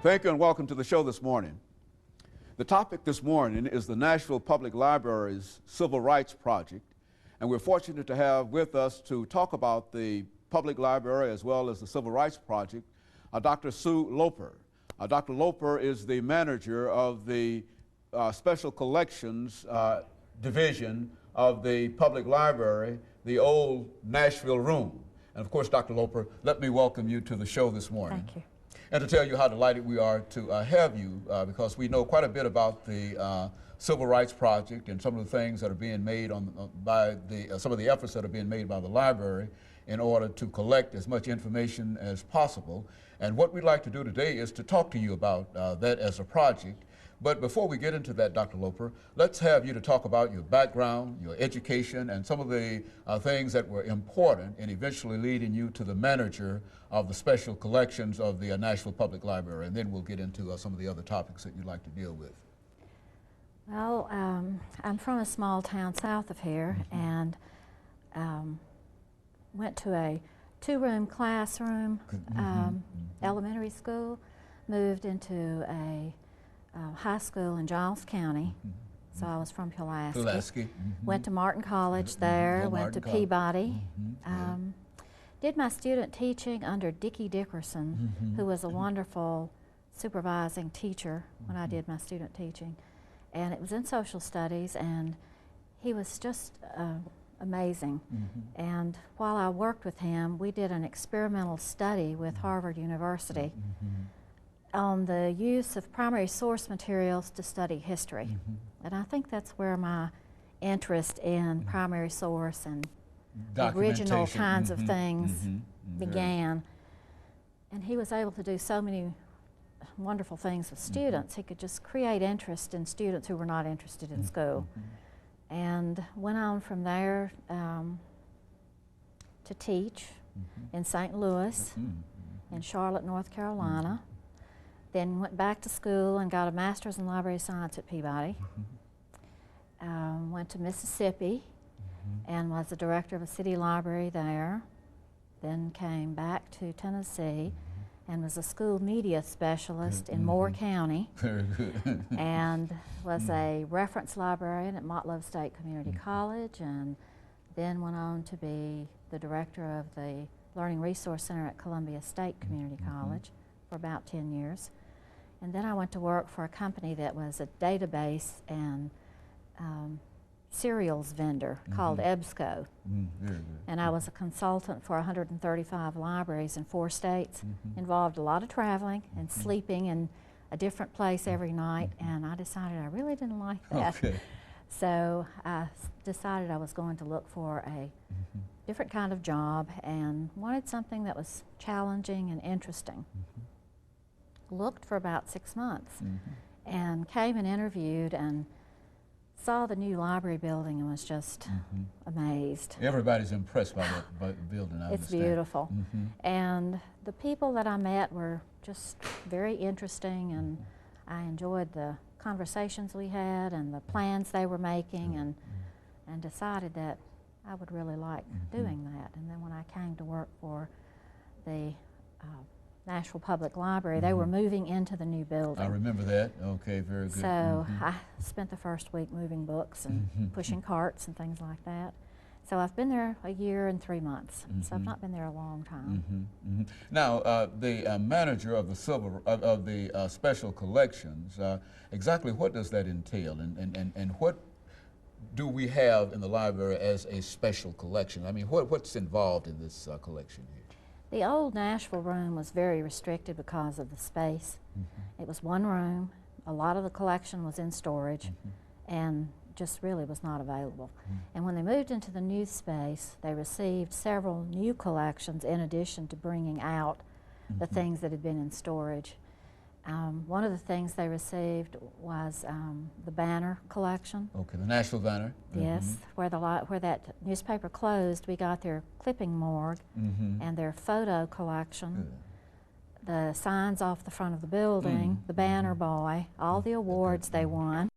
Thank you and welcome to the show this morning. The topic this morning is the Nashville Public Library's Civil Rights Project, and we're fortunate to have with us to talk about the public library as well as the Civil Rights Project, Dr. Sue Loper. Dr. Loper is the manager of the Special Collections Division of the Public Library, the old Nashville Room. And of course, Dr. Loper, let me welcome you to the show this morning. Thank you. And to tell you how delighted we are to have you, because we know quite a bit about the Civil Rights Project and some of the things that are being made by some of the efforts that are being made by the library in order to collect as much information as possible. And what we'd like to do today is to talk to you about that as a project. But before we get into that, Dr. Loper, let's have you to talk about your background, your education, and some of the things that were important in eventually leading you to the manager of the special collections of the Nashville Public Library. And then we'll get into some of the other topics that you'd like to deal with. Well, I'm from a small town south of here, and went to a two-room classroom, elementary school, moved into a high school in Giles County, so I was from Pulaski. Went to Martin College there, went to Peabody. Did my student teaching under Dickie Dickerson, who was a wonderful supervising teacher when I did my student teaching. And it was in social studies, and he was just amazing. And while I worked with him, we did an experimental study with Harvard University on the use of primary source materials to study history. And I think that's where my interest in primary source and original kinds of things began. And he was able to do so many wonderful things with students. He could just create interest in students who were not interested in school. And went on from there to teach in St. Louis, in Charlotte, North Carolina. Then went back to school and got a master's in library science at Peabody. Went to Mississippi and was the director of a city library there. Then came back to Tennessee and was a school media specialist in Moore County. Very good. And was a reference librarian at Motlow State Community College, and then went on to be the director of the Learning Resource Center at Columbia State Community College for about 10 years. And then I went to work for a company that was a database and serials vendor called EBSCO. And I was a consultant for 135 libraries in 4 states. Involved a lot of traveling and sleeping in a different place every night, and I decided I really didn't like that. So I decided I was going to look for a different kind of job and wanted something that was challenging and interesting. Looked for about 6 months and came and interviewed and saw the new library building and was just amazed. Everybody's impressed by the building, I It's understand. beautiful. And the people that I met were just very interesting, and I enjoyed the conversations we had and the plans they were making, and decided that I would really like doing that. And then when I came to work for the Nashville Public Library, they were moving into the new building. I remember that. Okay, very good. So I spent the first week moving books and pushing carts and things like that. So I've been there a year and 3 months, so I've not been there a long time. Now, the manager of the special collections, exactly what does that entail, and what do we have in the library as a special collection? I mean, what's involved in this collection here? The old Nashville room was very restricted because of the space. It was one room. A lot of the collection was in storage and just really was not available. And when they moved into the new space, they received several new collections in addition to bringing out the things that had been in storage. One of the things they received was the Banner collection. Okay, the Nashville Banner. Yes, where that newspaper closed, we got their clipping morgue and their photo collection, the signs off the front of the building, the Banner Boy, all the awards they won.